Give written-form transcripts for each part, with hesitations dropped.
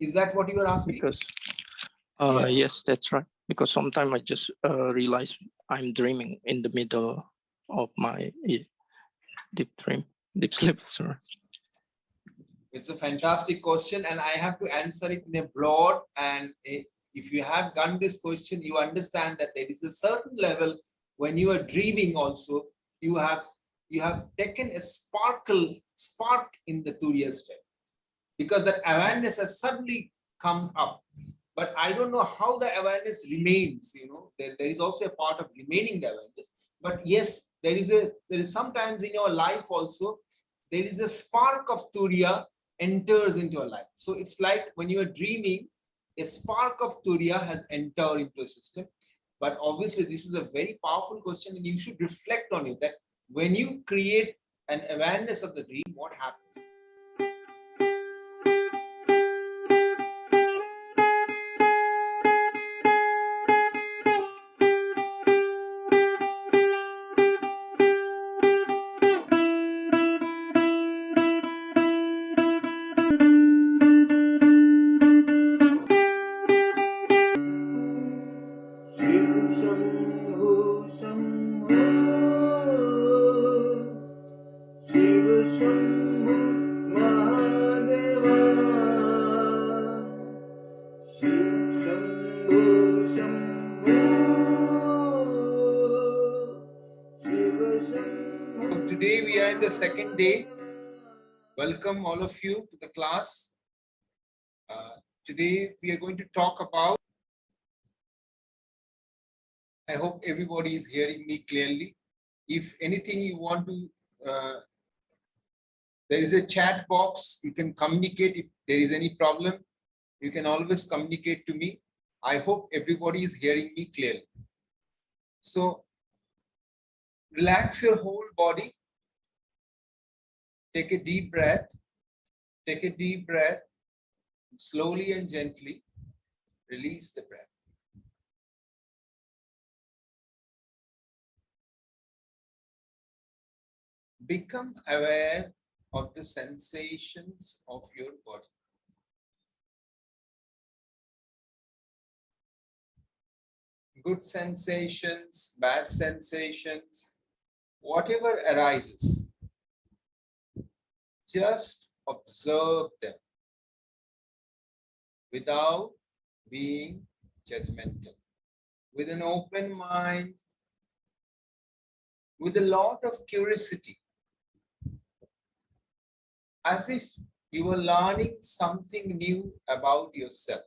Is that what you were asking? Because Yes. yes, that's right. Because sometimes I just realize I'm dreaming in the middle of my deep dream, deep sleep. Sorry. It's a fantastic question, and I have to answer it in a broad. And if you have done this question, you understand that there is a certain level when you are dreaming. Also, you have taken a spark in the Turiya step, because that awareness has suddenly come up. But I don't know how the awareness remains. You know, there is also a part of remaining the awareness. But yes, there is sometimes in your life also, there is a spark of Turiya enters into your life. So it's like when you are dreaming, a spark of Turiya has entered into a system. But obviously, this is a very powerful question, and you should reflect on it, that when you create an awareness of the dream, what happens? Today we are in the second day. Welcome all of you to the class. Today we are going to talk about, I hope everybody is hearing me clearly. If anything you want to, there is a chat box, you can communicate. If there is any problem, you can always communicate to me. I hope everybody is hearing me clearly. So relax your whole body. Take a deep breath. Take a deep breath. Slowly and gently release the breath. Become aware of the sensations of your body. Good sensations, bad sensations, whatever arises, just observe them without being judgmental. With an open mind, with a lot of curiosity, as if you are learning something new about yourself.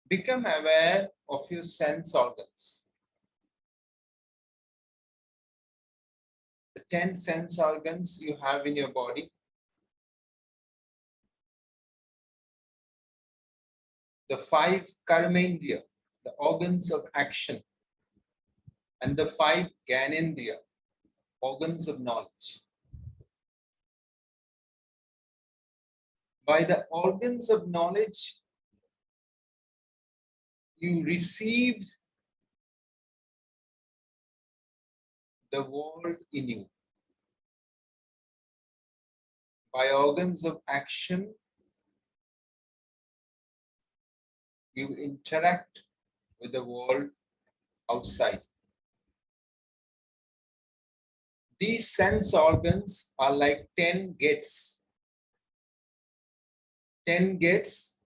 Become aware of your sense organs. The 10 sense organs you have in your body. The 5 karmendriya, the organs of action. And the 5 Gyanendriya, organs of knowledge. By the organs of knowledge, you receive the world in you. By organs of action, you interact with the world outside. These sense organs are like 10 gates. 10 gates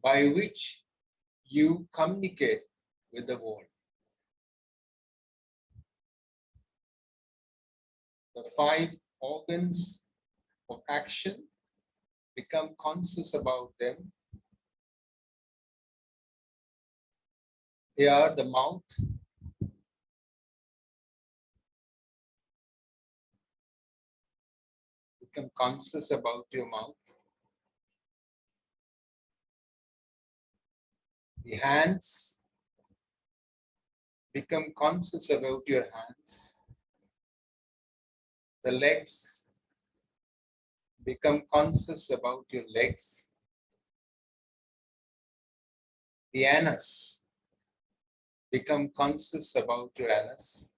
by which you communicate with the world. The 5 organs of action, become conscious about them. They are the mouth, become conscious about your mouth. The hands, become conscious about your hands. The legs, become conscious about your legs. The anus, become conscious about your anus.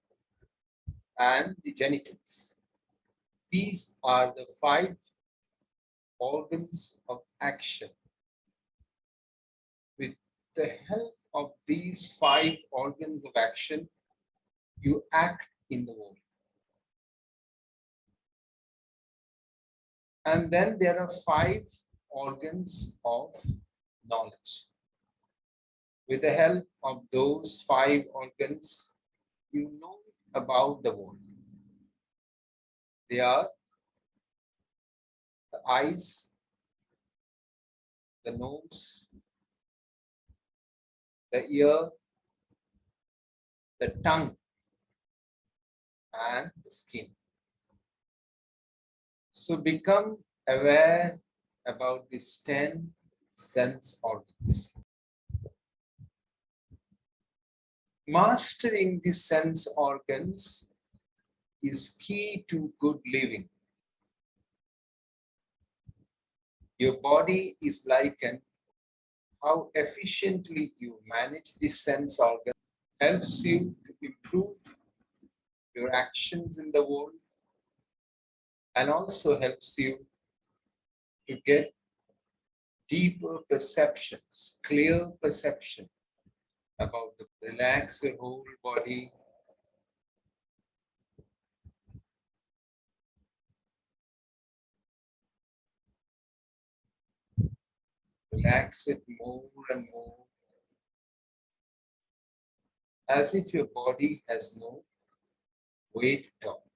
And the genitals. These are the 5 organs of action. the help of these 5 organs of action, you act in the world. And then there are 5 organs of knowledge. With the help of those 5 organs, you know about the world. They are the eyes, the nose, the ear, the tongue, and the skin. So become aware about these 10 sense organs. Mastering these sense organs is key to good living. Your body is like how efficiently you manage this sense organ helps you to improve your actions in the world and also helps you to get deeper perceptions, clear perception about the relax your whole body. Relax it more and more, as if your body has no weight at all.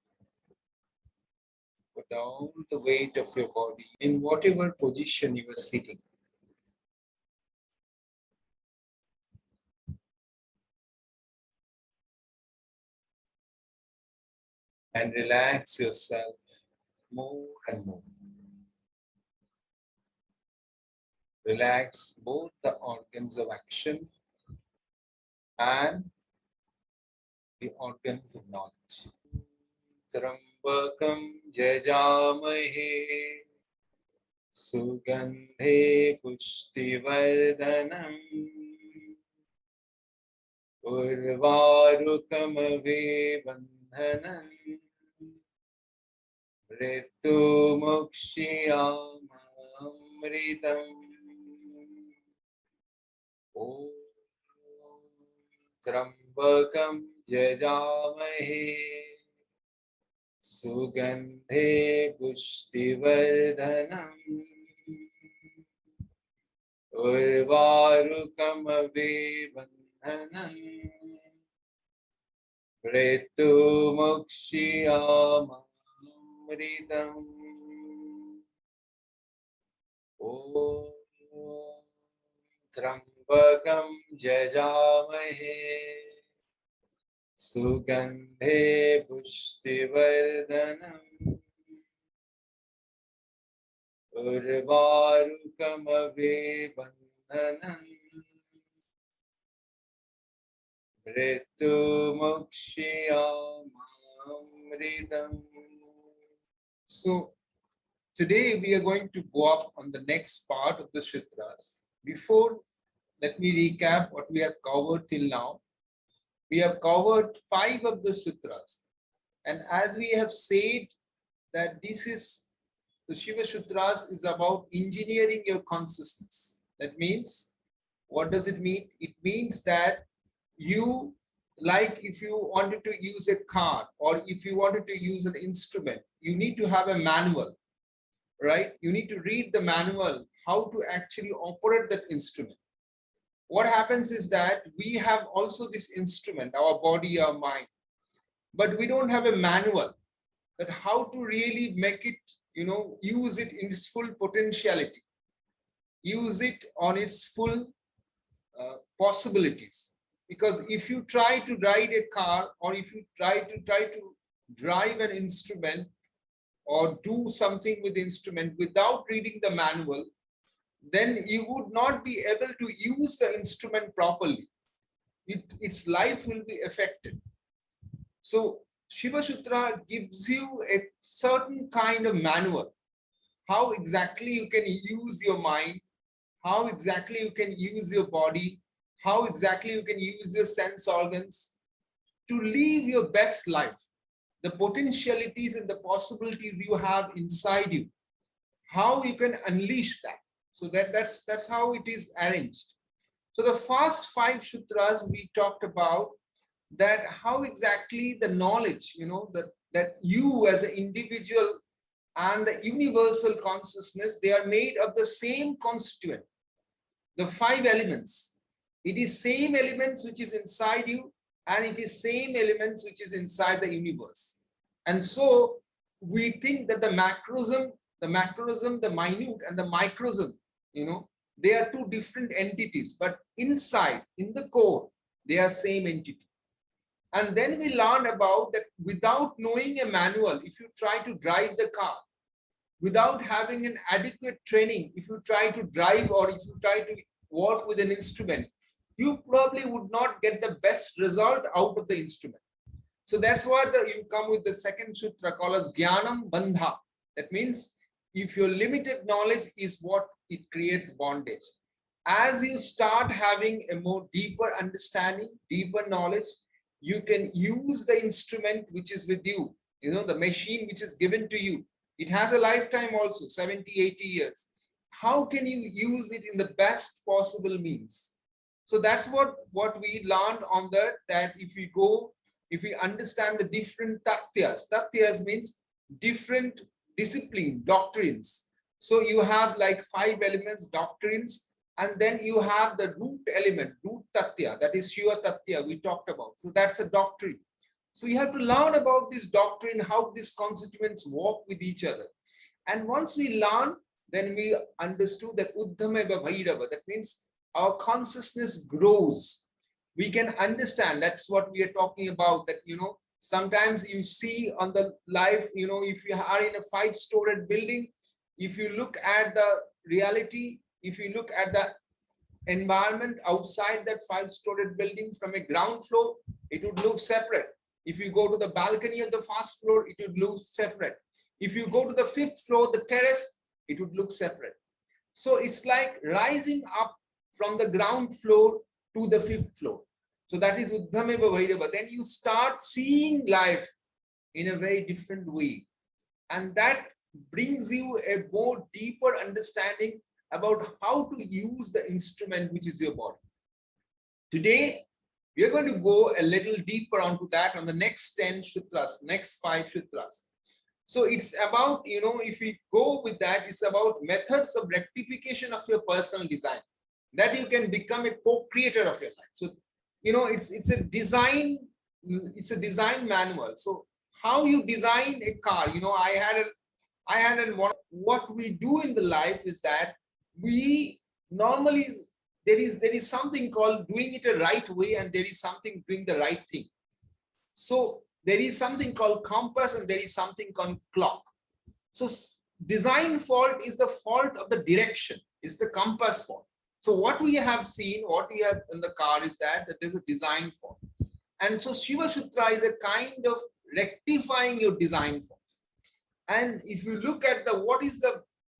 Put all the weight of your body in whatever position you are sitting. And relax yourself more and more. Relax both the organs of action and the organs of knowledge. Trambakam jajamahe sugandhe pushtivardhanam urvarukamave bandhanam ritu mukshiyamamritam. Om Trambakam jajamahe sugandhe pushtivardhanam urvarukamave bandhanam ritu mukshiyamamritam. Om Trambakam jajamahe sugandhe pushtivardhanam urvarukamave bandhanam ritu mukshiyamamritam. So today we are going to go up on the next part of the Sutras. Before, let me recap what we have covered till now. We have covered 5 of the sutras. And as we have said that this is, the Shiva Sutras is about engineering your consciousness. That means, what does it mean? It means that you, like if you wanted to use a car or if you wanted to use an instrument, you need to have a manual, right? You need to read the manual, how to actually operate that instrument. What happens is that we have also this instrument, our body, our mind, but we don't have a manual that how to really make it, use it in its full potentiality, use it on its full possibilities. Because if you try to ride a car or if you try to drive an instrument or do something with the instrument without reading the manual, then you would not be able to use the instrument properly. Its life will be affected. So Shiva Sutra gives you a certain kind of manual, how exactly you can use your mind, how exactly you can use your body, how exactly you can use your sense organs to live your best life. The potentialities and the possibilities you have inside you, how you can unleash that. So that's how it is arranged. So the first 5 sutras we talked about that how exactly the knowledge, that you as an individual and the universal consciousness, they are made of the same constituent, the 5 elements. It is same elements which is inside you, and it is same elements which is inside the universe. And so we think that the macrosm, the minute, and the microsm, they are 2 different entities, but inside, in the core, they are same entity. And then we learned about that without knowing a manual, if you try to drive the car, without having an adequate training, if you try to drive or if you try to work with an instrument, you probably would not get the best result out of the instrument. So that's why you come with the second sutra called as Gyanam Bandha. That means if your limited knowledge is what it creates bondage. As you start having a more deeper understanding, deeper knowledge, you can use the instrument which is with you, the machine which is given to you. It has a lifetime also, 70, 80 years. How can you use it in the best possible means? So that's what we learned on that if we understand the different tatyas means different discipline, doctrines. So you have like 5 elements, doctrines, and then you have the root element, root tatya, that is Shiva tatya we talked about. So that's a doctrine. So you have to learn about this doctrine, how these constituents walk with each other. And once we learn, then we understood that Uddhameva Bhairava, that means our consciousness grows. We can understand, that's what we are talking about, that, sometimes you see on the life, if you are in a 5-storied building, if you look at the reality, if you look at the environment outside that 5-storied building from a ground floor, it would look separate. If you go to the balcony of the first floor, it would look separate. If you go to the 5th floor, the terrace, it would look separate. So it's like rising up from the ground floor to the 5th floor. So that is Uddhameva Bhairava. Then you start seeing life in a very different way. And that brings you a more deeper understanding about how to use the instrument which is your body. Today, we are going to go a little deeper onto that on the next 10 sutras, next 5 sutras. So it's about, if we go with that, it's about methods of rectification of your personal design, that you can become a co-creator of your life. So, it's a design manual. So how you design a car, what we do in the life is that we normally, there is something called doing it a right way, and there is something doing the right thing. So there is something called compass, and there is something called clock. So design fault is the fault of the direction, it's the compass fault. So what we have seen, what we have in the car is that there's a design fault. And so Shiva Sutra is a kind of rectifying your design faults. And if you look at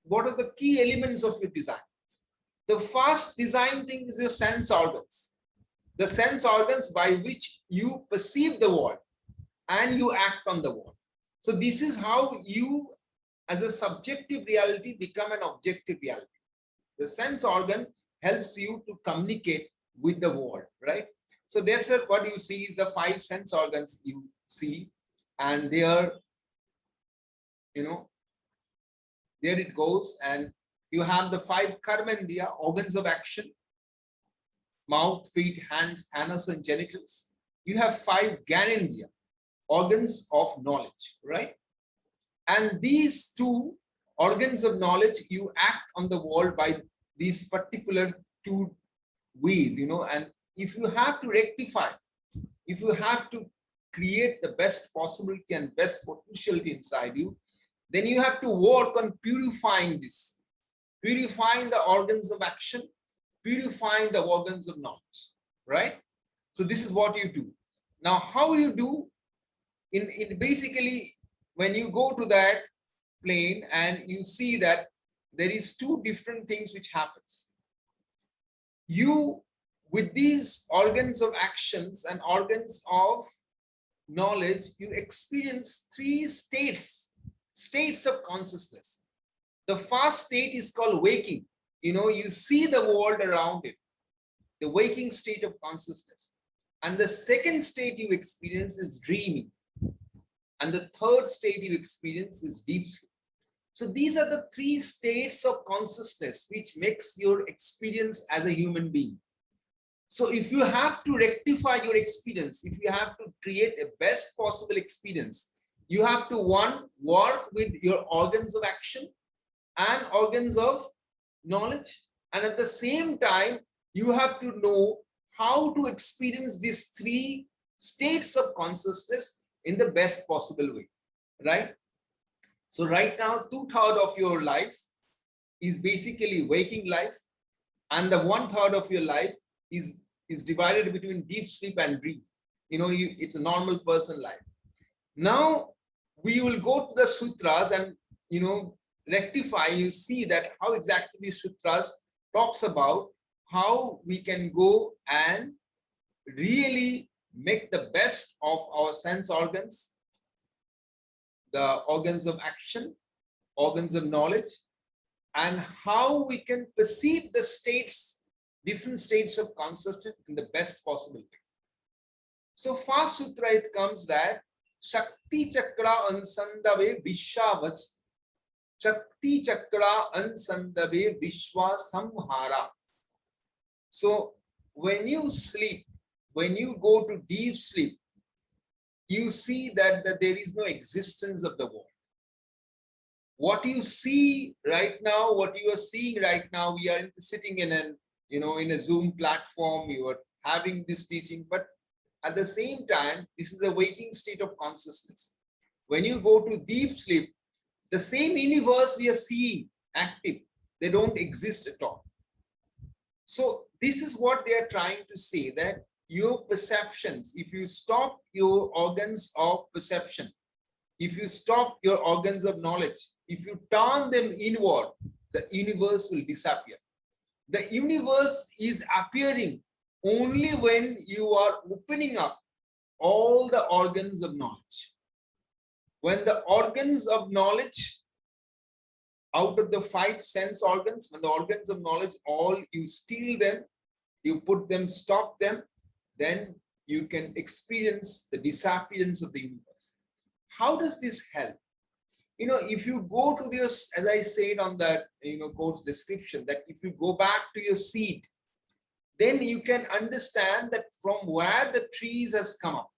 what are the key elements of your design? The first design thing is your sense organs. The sense organs by which you perceive the world and you act on the world. So this is how you, as a subjective reality, become an objective reality. The sense organ helps you to communicate with the world, right? So that's what you see is the 5 sense organs you see, and there it goes, and you have the 5 karmendriya, organs of action, mouth, feet, hands, anus, and genitals. You have 5 gyanendriya, organs of knowledge, right? And these 2 organs of knowledge, you act on the world by these particular 2 ways, and if you have to rectify, if you have to create the best possibility and best potentiality inside you, then you have to work on purifying this, purifying the organs of action, purifying the organs of knowledge, right? So this is what you do. Now, how you do, in basically, when you go to that plane and you see that there is 2 different things which happens. You, with these organs of actions and organs of knowledge, you experience 3 states of consciousness. The first state is called waking. You see the world around it. the waking state of consciousness. And the second state you experience is dreaming. And the third state you experience is deep sleep. So these are the three states of consciousness which makes your experience as a human being. So if you have to rectify your experience, if you have to create a best possible experience, you have to, one, work with your organs of action and organs of knowledge. And at the same time, you have to know how to experience these three states of consciousness in the best possible way, right? So right now, 2/3 of your life is basically waking life, and the 1/3 of your life is divided between deep sleep and dream. It's a normal person life. Now we will go to the sutras and rectify. You see that how exactly the sutras talks about how we can go and really make the best of our sense organs, the organs of action, organs of knowledge, and how we can perceive the states, different states of consciousness in the best possible way. So first sutra, it comes that Shakti Chakra Ansandave Vishwavats, Shakti Chakra Ansandave Vishwa Samhara. So when you sleep, when you go to deep sleep, you see that there is no existence of the world. What you see right now, what you are seeing right now, we are sitting in in a Zoom platform, you are having this teaching, but at the same time, this is a waking state of consciousness. When you go to deep sleep, the same universe we are seeing active, they don't exist at all. So this is what they are trying to say, that your perceptions, if you stop your organs of perception, if you stop your organs of knowledge, if you turn them inward, the universe will disappear. The universe is appearing only when you are opening up all the organs of knowledge. When the organs of knowledge, out of the 5 sense organs, when the organs of knowledge, all you steal them, you put them, stop them, then you can experience the disappearance of the universe. How does this help? If you go to this, as I said on that, course description, that if you go back to your seed, then you can understand that from where the trees has come up.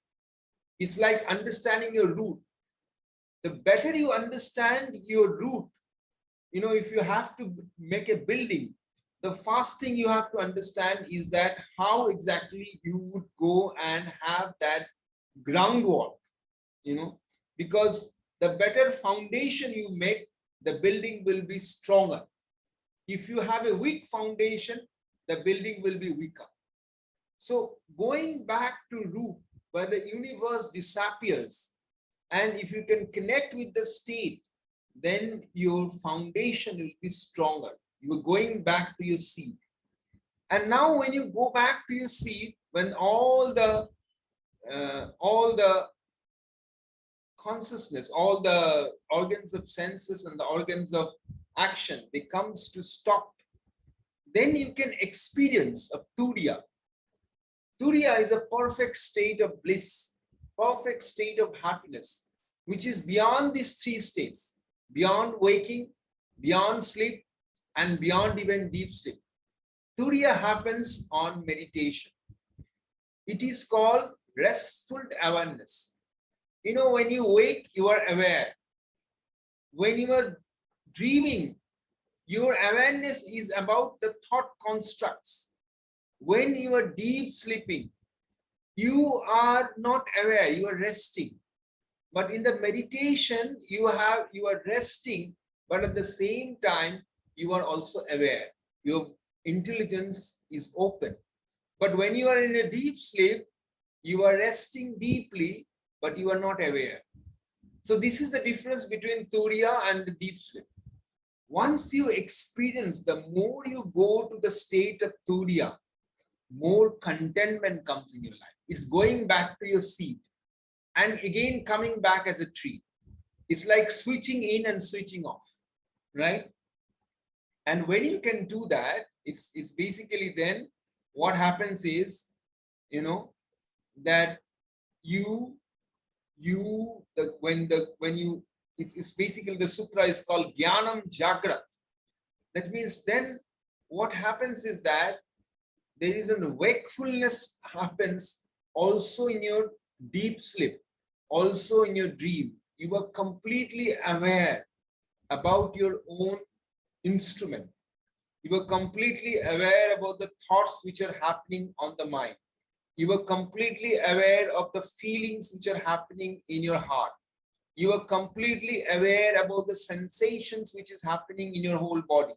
It's like understanding your root. The better you understand your root, if you have to make a building, the first thing you have to understand is that how exactly you would go and have that groundwork, because the better foundation you make, the building will be stronger. If you have a weak foundation, the building will be weaker. So going back to root, where the universe disappears, and if you can connect with the state, then your foundation will be stronger. You are going back to your seed. And now when you go back to your seed, when all the consciousness, all the organs of senses and the organs of action, they comes to stop, then you can experience a turiya. Turiya is a perfect state of bliss, perfect state of happiness, which is beyond these 3 states, beyond waking, beyond sleep, and beyond even deep sleep. Turiya happens on meditation. It is called restful awareness. When you wake, you are aware. When you are dreaming, your awareness is about the thought constructs. When you are deep sleeping, you are not aware, you are resting. But in the meditation, you are resting, but at the same time, you are also aware. Your intelligence is open. But when you are in a deep sleep, you are resting deeply, but you are not aware. So this is the difference between turiya and the deep sleep. Once you experience, the more you go to the state of turiya, more contentment comes in your life. It's going back to your seed and again coming back as a tree. It's like switching in and switching off, right? And when you can do that, it's basically then what happens is, that it's basically, the sutra is called Gyanam Jagrat. That means then what happens is that there is a wakefulness happens also in your deep sleep, also in your dream. You are completely aware about your own instrument. You are completely aware about the thoughts which are happening on the mind. You are completely aware of the feelings which are happening in your heart. You are completely aware about the sensations which is happening in your whole body.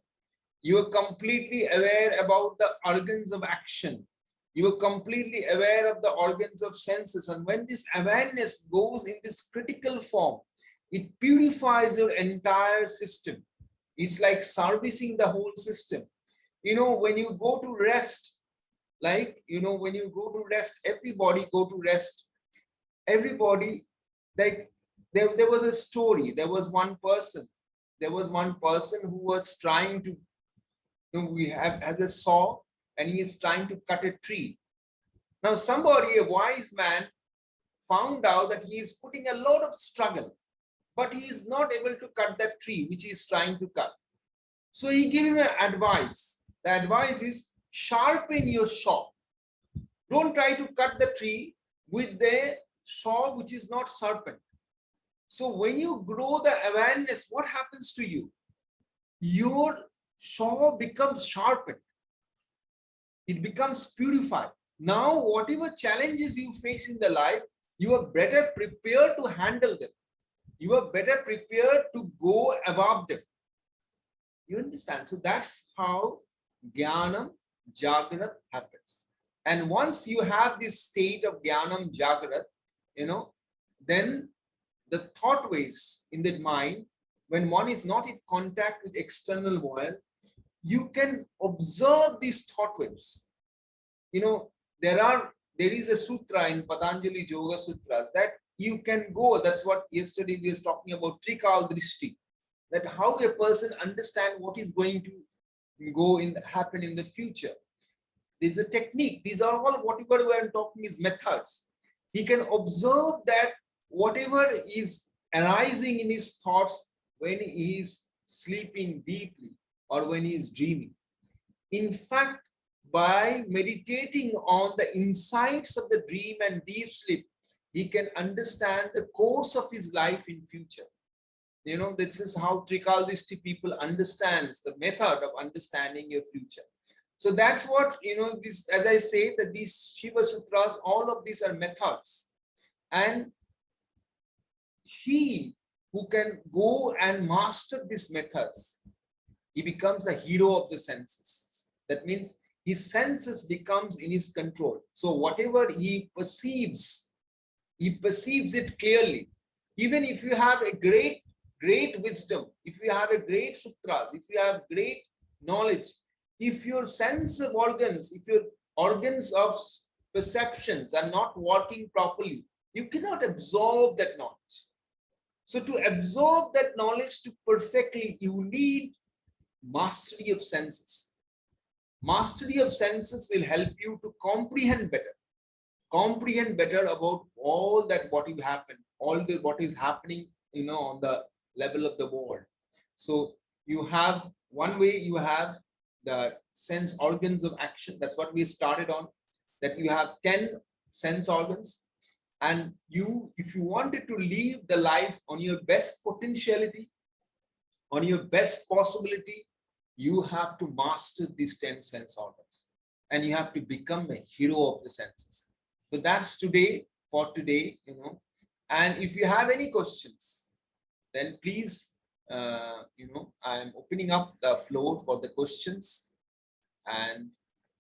You are completely aware about the organs of action. You are completely aware of the organs of senses. And when this awareness goes in this critical form, it purifies your entire system. It's like servicing the whole system. When you go to rest, when you go to rest, everybody go to rest. Everybody, like, there was a story. There was one person who was trying to, we have a saw, and he is trying to cut a tree. Now somebody, a wise man, found out that he is putting a lot of struggle, but he is not able to cut that tree which he is trying to cut. So he gave him an advice. The advice is, sharpen your saw. Don't try to cut the tree with the saw which is not sharpened. So when you grow the awareness, what happens to you? Your saw becomes sharpened. It becomes purified. Now, whatever challenges you face in the life, you are better prepared to handle them. You are better prepared to go above them. You understand? So that's how Gyanam Jagrat happens. And once you have this state of Gyanam Jagrat, then the thought waves in the mind, when one is not in contact with external world, you can observe these thought waves. There is a sutra in Patanjali Yoga Sutras that you can go. That's what yesterday we were talking about, Trikal Drishti, that how a person understand what is going to happen in the future. There's a technique. These are all, whatever we are talking is methods. He can observe that whatever is arising in his thoughts when he is sleeping deeply or when he is dreaming. In fact, by meditating on the insights of the dream and deep sleep, he can understand the course of his life in future. This is how Trikaldishti people understands the method of understanding your future. So that's what, this, as I say, that these Shiva Sutras, all of these are methods. And he who can go and master these methods, he becomes the hero of the senses. That means his senses becomes in his control. So whatever he perceives it clearly. Even if you have a great wisdom, if you have a great sutras, if you have great knowledge, if your sense of organs, if your organs of perceptions are not working properly, you cannot absorb that knowledge. So to absorb that knowledge to perfectly, you need mastery of senses. Mastery of senses will help you to comprehend better about all that what is happening, on the level of the world. So you have one way, you have the sense organs of action. That's what we started on, that you have 10 sense organs. And if you wanted to live the life on your best potentiality, on your best possibility, you have to master these 10 sense organs. And you have to become the hero of the senses. So that's for today, And if you have any questions, then please, I'm opening up the floor for the questions, and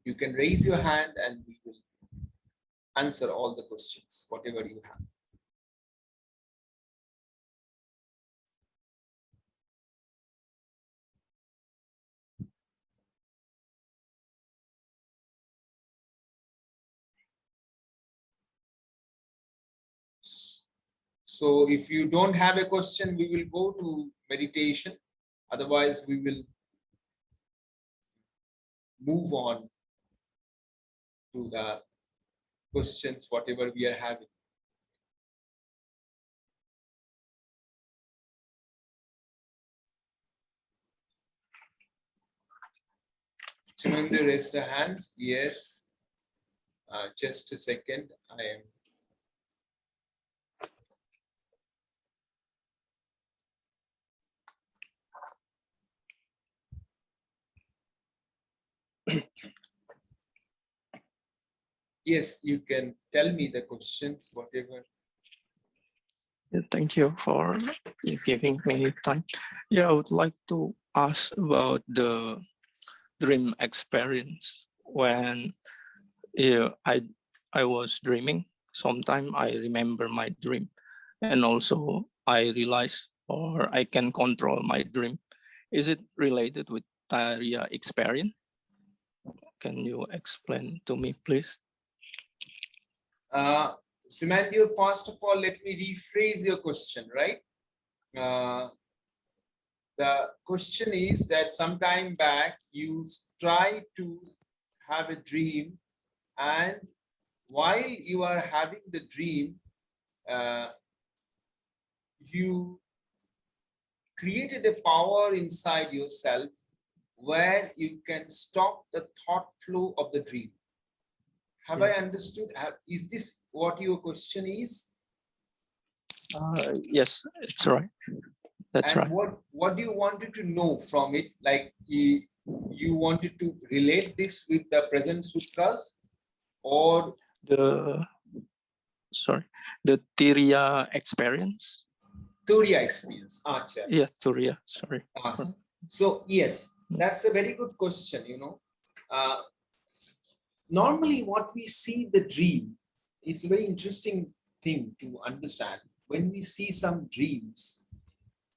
you can raise your hand and we will answer all the questions, whatever you have. So if you don't have a question, we will go to meditation. Otherwise, we will move on to the questions, whatever we are having. Shimandu, raise the hands. Yes. Just a second. I am. Yes, you can tell me the questions, whatever. Yeah, thank you for giving me time. Yeah, I would like to ask about the dream experience when I was dreaming. Sometimes I remember my dream, and also I realize or I can control my dream. Is it related with Tariya experience? Can you explain to me, please? Simandu, first of all, let me rephrase your question, right? The question is that sometime back you try to have a dream, and while you are having the dream, you created a power inside yourself where you can stop the thought flow of the dream. Have I understood? Is this what your question is? Yes, it's right. That's and right. What do you wanted to know from it? Like you wanted to relate this with the present sutras, or The Tiriya experience. Turiya experience? Acha. Yeah, Turiya. Sorry. So yes, that's a very good question. Normally what we see the dream, it's a very interesting thing to understand. When we see some dreams,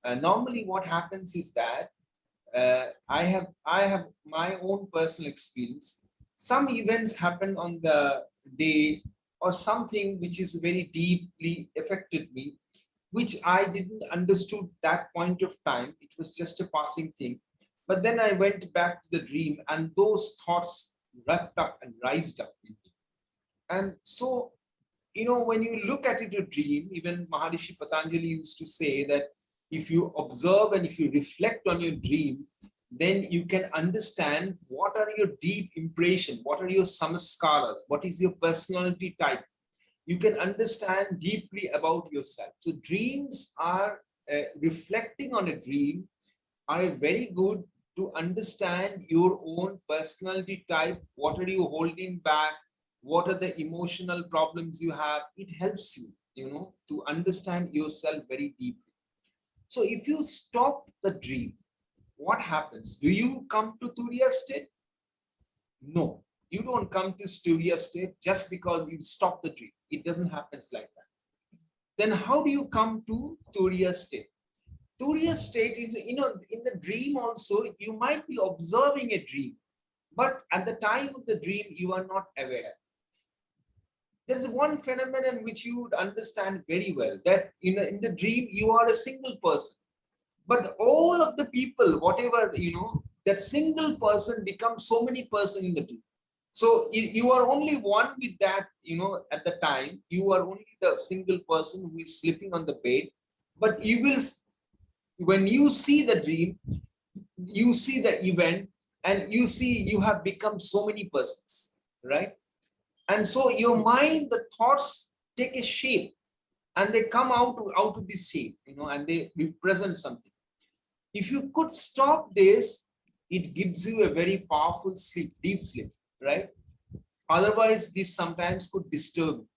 normally what happens is that I have my own personal experience. Some events happen on the day, or something which is very deeply affected me, which I didn't understood that point of time. It was just a passing thing. But then I went back to the dream, and those thoughts wrapped up and rised up in me. And so, when you look at it, a dream, even Maharishi Patanjali used to say that if you observe and if you reflect on your dream, then you can understand what are your deep impression, what are your samaskaras, what is your personality type. You can understand deeply about yourself. So dreams are reflecting on a dream are very good to understand your own personality type. What are you holding back? What are the emotional problems you have? It helps you, to understand yourself very deeply. So if you stop the dream, what happens? Do you come to Turiya state? No, you don't come to Turiya state just because you stop the dream. It doesn't happen like that. Then how do you come to Turiya state? Turiya state is, in the dream also, you might be observing a dream, but at the time of the dream, you are not aware. There's one phenomenon which you would understand very well, that in the dream, you are a single person. But all of the people, whatever, that single person becomes so many persons in the dream. So you are only one with that, at the time, you are only the single person who is sleeping on the bed. But you will, when you see the dream, you see the event, and you see you have become so many persons, right? And so your mind, the thoughts take a shape, and they come out of this shape, and they represent something. If you could stop this, it gives you a very powerful sleep, deep sleep, right? Otherwise, this sometimes could disturb you.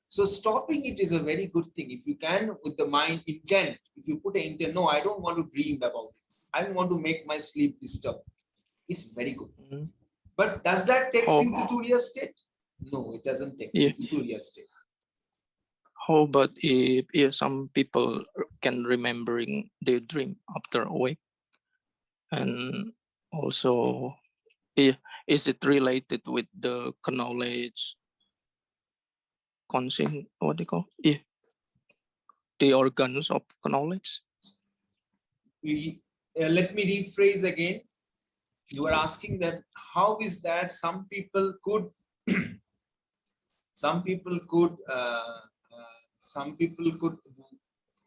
So stopping it is a very good thing. If you can, with the mind intent, if you put an intent, no, I don't want to dream about it. I don't want to make my sleep disturb. It's very good. But does that take you to Turiya state? No, it doesn't take you to Turiya state. How about if some people can remembering their dream after awake? And also, is it related with the knowledge, conscience, what they call? The organs of knowledge? Let me rephrase again. You are asking that how is that some people could Some people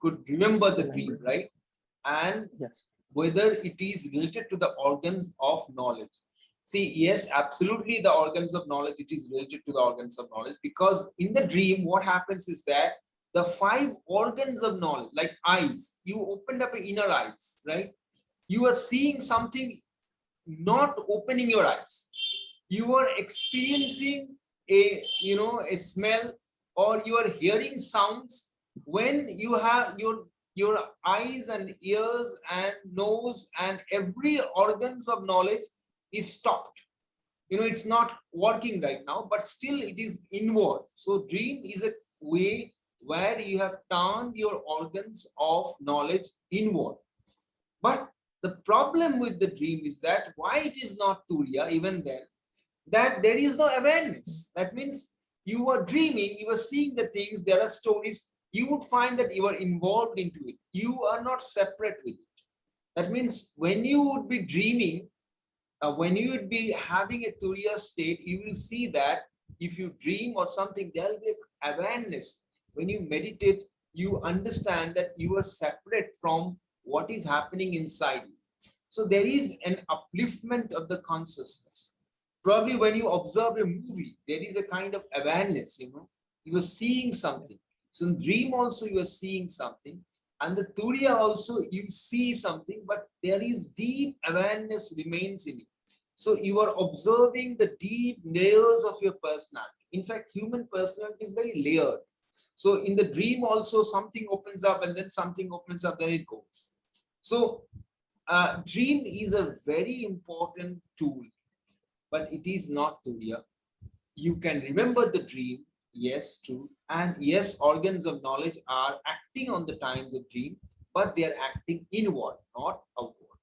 could remember the dream, right? And Yes. whether it is related to the organs of knowledge. See, yes, absolutely, the organs of knowledge, it is related to the organs of knowledge, because in the dream, what happens is that the 5 organs of knowledge, like eyes, you opened up your inner eyes, right? You are seeing something, not opening your eyes. You are experiencing a smell, or you are hearing sounds when you have your eyes and ears and nose and every organs of knowledge is stopped. It's not working right now, but still it is inward. So dream is a way where you have turned your organs of knowledge inward. But the problem with the dream is that why it is not turiya even then, that there is no awareness. That means you are dreaming, you are seeing the things, there are stories, you would find that you are involved into it. You are not separate with it. That means when you would be dreaming, when you would be having a turiya state, you will see that if you dream or something, there will be awareness. When you meditate, you understand that you are separate from what is happening inside you. So there is an upliftment of the consciousness. Probably when you observe a movie, there is a kind of awareness, you are seeing something. So in dream also you are seeing something, and the turiya also you see something, but there is deep awareness remains in you. So you are observing the deep layers of your personality. In fact, human personality is very layered. So in the dream also something opens up, and then something opens up, then it goes. So dream is a very important tool, but it is not turiya. You can remember the dream, yes, true, and yes, organs of knowledge are acting on the time of the dream, but they are acting inward, not outward.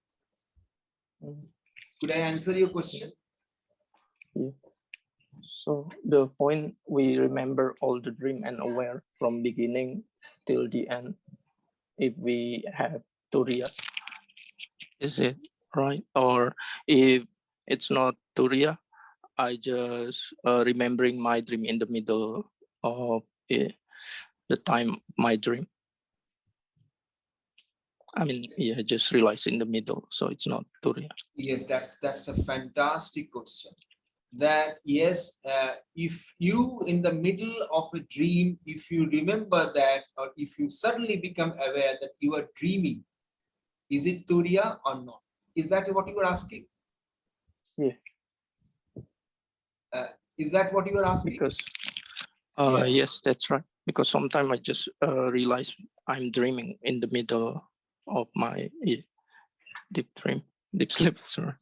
Could I answer your question? Yeah. So the point, we remember all the dream and aware from beginning till the end. If we have turiya, is it right? Or if it's not turiya, I just remembering my dream in the middle of the time my dream. I mean, yeah, just realize in the middle, so it's not turiya. Yes, that's a fantastic question. That yes, if you in the middle of a dream, if you remember that, or if you suddenly become aware that you are dreaming, is it turiya or not? Is that what you were asking? Yeah. Is that what you were asking? Because Yes. yes, that's right. Because sometimes I just realize I'm dreaming in the middle of my deep dream, deep sleep. Sorry.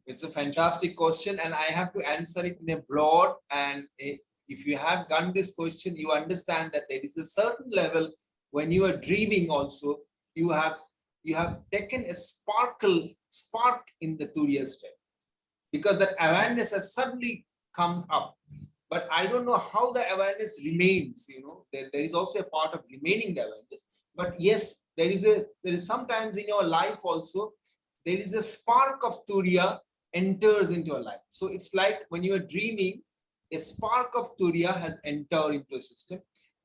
It's a fantastic question, and I have to answer it in a broad. And if you have done this question, you understand that there is a certain level when you are dreaming. Also, you have taken a spark in the turiya state, because that awareness has suddenly come up. But I don't know how the awareness remains. There is also a part of remaining the awareness. But yes, there is sometimes in your life also, there is a spark of turiya enters into your life. So it's like when you are dreaming, a spark of turiya has entered into a system.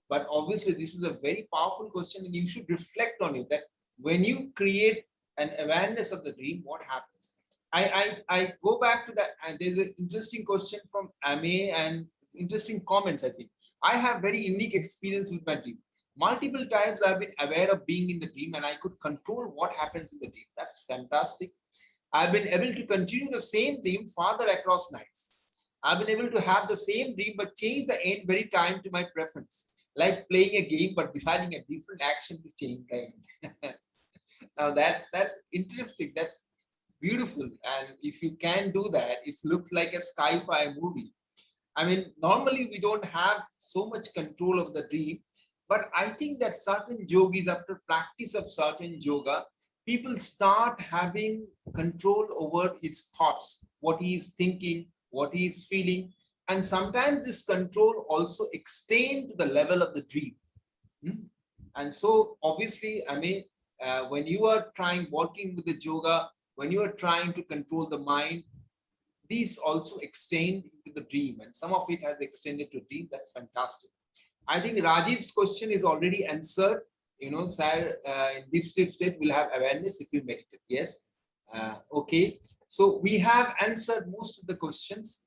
But obviously, this is a very powerful question, and you should reflect on it. That when you create an awareness of the dream, what happens? I go back to that, and there's an interesting question from Ame, and it's interesting comments. I think I have very unique experience with my dream. Multiple times I've been aware of being in the dream, and I could control what happens in the dream. That's fantastic. I've been able to continue the same dream farther across nights. I've been able to have the same dream but change the end very time to my preference, like playing a game but deciding a different action to change the end. Now that's interesting. That's beautiful. And if you can do that, it looks like a sci-fi movie. I mean, normally we don't have so much control of the dream, but I think that certain yogis, after practice of certain yoga, people start having control over its thoughts, what he is thinking, what he is feeling. And sometimes this control also extends to the level of the dream. And so obviously, I mean, when you are working with the yoga, when you are trying to control the mind, these also extend into the dream, and some of it has extended to dream. That's fantastic. I think Rajiv's question is already answered. You know, sir, in deep sleep state will have awareness if you meditate. Yes. Okay. So we have answered most of the questions.